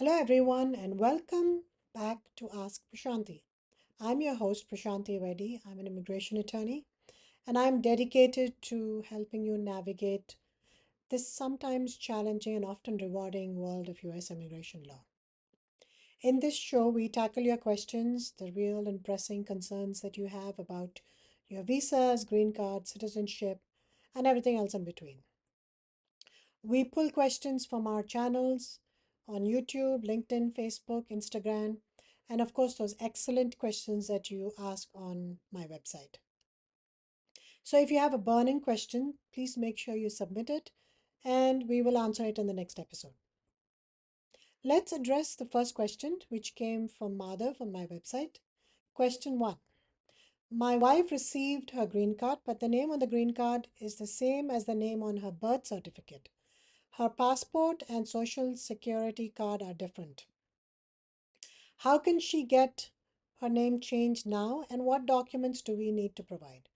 Hello, everyone, and welcome back to Ask Prashanthi. I'm your host, Prashanthi Reddy. I'm an immigration attorney, and I'm dedicated to helping you navigate this sometimes challenging and often rewarding world of US immigration law. In this show, we tackle your questions, the real and pressing concerns that you have about your visas, green card, citizenship, and everything else in between. We pull questions from our channels on YouTube, LinkedIn, Facebook, Instagram, and of course, those excellent questions that you ask on my website. So if you have a burning question, please make sure you submit it and we will answer it in the next episode. Let's address the first question, which came from Madhav on my website. Question 1. My wife received her green card, but the name on the green card is the same as the name on her birth certificate. Her passport and social security card are different. How can she get her name changed now, and what documents do we need to provide?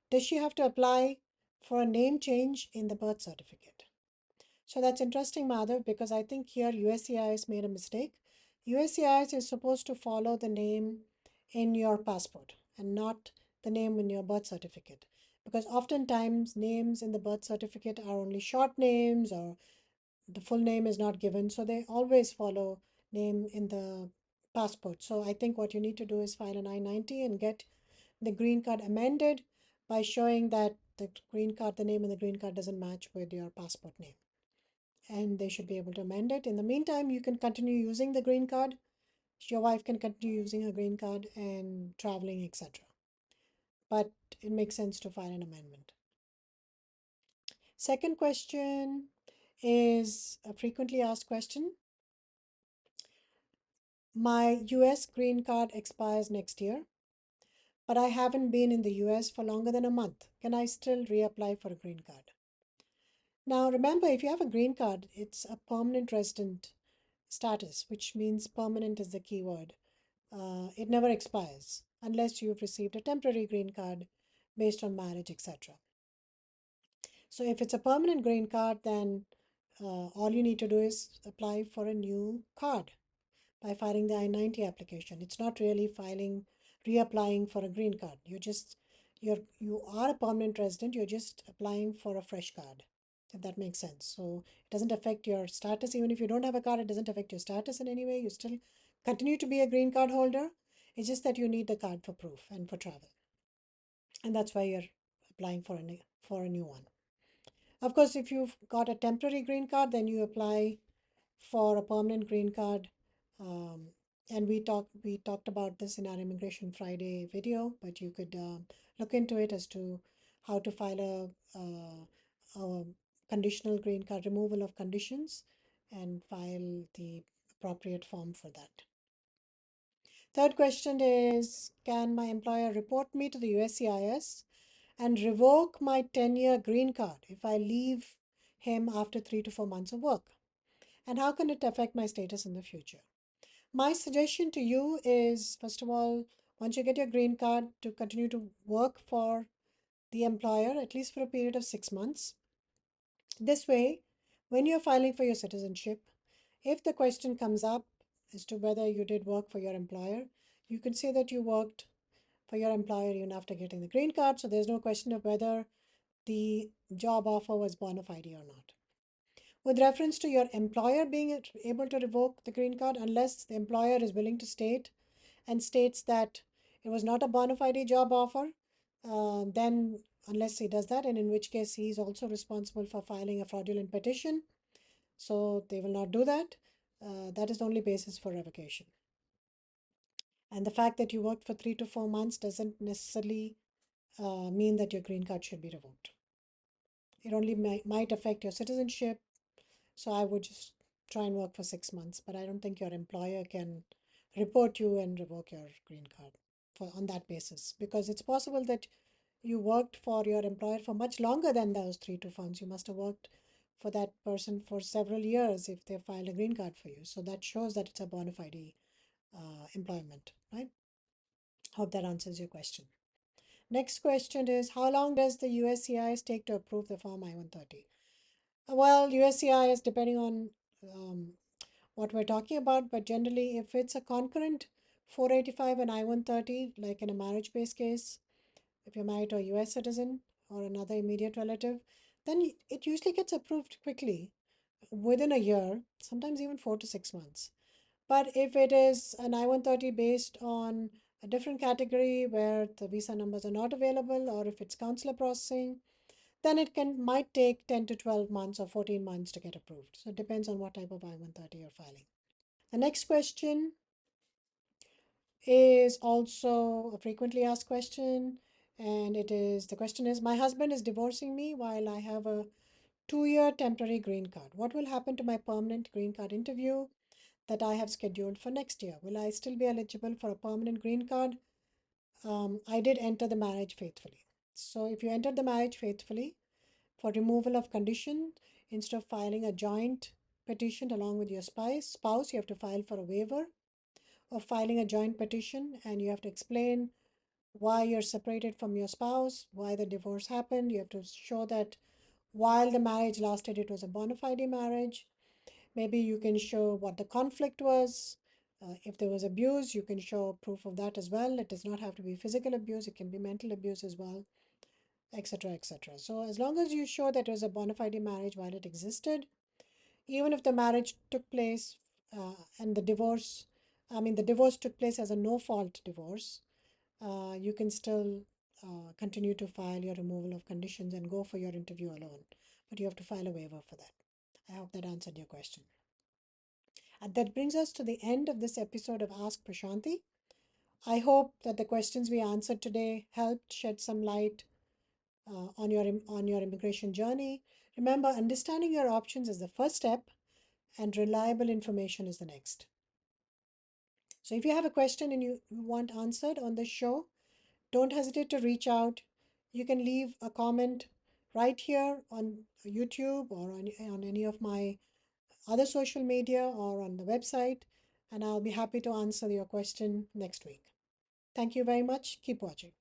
Does she have to apply for a name change in the birth certificate? So that's interesting, Madhav, because I think here USCIS made a mistake. USCIS is supposed to follow the name in your passport and not the name in your birth certificate. Because oftentimes names in the birth certificate are only short names or the full name is not given, so they always follow name in the passport. So I think what you need to do is file an I-90 and get the green card amended by showing that the green card, the name in the green card doesn't match with your passport name. And they should be able to amend it. In the meantime, you can continue using the green card. Your wife can continue using her green card and traveling, etc. But it makes sense to file an amendment. Second question is a frequently asked question. My US green card expires next year, but I haven't been in the US for longer than a month. Can I still reapply for a green card? Now, remember, if you have a green card, it's a permanent resident status, which means permanent is the key word. It never expires unless you've received a temporary green card based on marriage, etc. So, if it's a permanent green card, then all you need to do is apply for a new card by filing the I-90 application. It's not really reapplying for a green card. You are a permanent resident, you're just applying for a fresh card, if that makes sense. So it doesn't affect your status. Even if you don't have a card, it doesn't affect your status in any way. You still continue to be a green card holder. It's just that you need the card for proof and for travel. And that's why you're applying for a new one. Of course, if you've got a temporary green card, then you apply for a permanent green card. Um, and we talked about this in our Immigration Friday video, but you could look into it as to how to file a conditional green card, removal of conditions, and file the appropriate form for that. Third question is, can my employer report me to the USCIS and revoke my 10-year green card if I leave him after 3 to 4 months of work? And how can it affect my status in the future? My suggestion to you is, first of all, once you get your green card, to continue to work for the employer, at least for a period of 6 months. This way, when you're filing for your citizenship, if the question comes up as to whether you did work for your employer, you can say that you worked for your employer even after getting the green card. So there's no question of whether the job offer was bona fide or not. With reference to your employer being able to revoke the green card, unless the employer is willing to state and states that it was not a bona fide job offer, then unless he does that, and in which case he is also responsible for filing a fraudulent petition. So they will not do that. That is the only basis for revocation. And the fact that you worked for 3 to 4 months doesn't necessarily mean that your green card should be revoked. It only might affect your citizenship. So I would just try and work for 6 months, but I don't think your employer can report you and revoke your green card on that basis, because it's possible that you worked for your employer for much longer than those 3 to 4 months. You must have worked for that person for several years if they filed a green card for you. So that shows that it's a bona fide employment, right? Hope that answers your question. Next question is, how long does the USCIS take to approve the Form I-130? Well, USCIS, depending on what we're talking about, but generally, if it's a concurrent 485 and I-130, like in a marriage-based case, if you're married to a US citizen or another immediate relative, then it usually gets approved quickly within a year, sometimes even 4 to 6 months. But if it is an I-130 based on a different category where the visa numbers are not available, or if it's consular processing, then it can might take 10 to 12 months or 14 months to get approved. So it depends on what type of I-130 you're filing. The next question is also a frequently asked question, and the question is, my husband is divorcing me while I have a 2-year temporary green card. What will happen to my permanent green card interview that I have scheduled for next year? Will I still be eligible for a permanent green card? I did enter the marriage faithfully. So if you entered the marriage faithfully, for removal of condition, instead of filing a joint petition along with your spouse, you have to file for a waiver of filing a joint petition, and you have to explain why you're separated from your spouse, why the divorce happened. You have to show that while the marriage lasted, it was a bona fide marriage. Maybe you can show what the conflict was. If there was abuse, you can show proof of that as well. It does not have to be physical abuse, it can be mental abuse as well, etc. etc. So, as long as you show that it was a bona fide marriage while it existed, even if the marriage took place and the divorce took place as a no fault divorce, you can still continue to file your removal of conditions and go for your interview alone. But you have to file a waiver for that. I hope that answered your question. And that brings us to the end of this episode of Ask Prashanthi. I hope that the questions we answered today helped shed some light on your immigration journey. Remember, understanding your options is the first step, and reliable information is the next. So, if you have a question and you want answered on this show, don't hesitate to reach out. You can leave a comment right here on YouTube or on any of my other social media or on the website, and I'll be happy to answer your question next week. Thank you very much. Keep watching.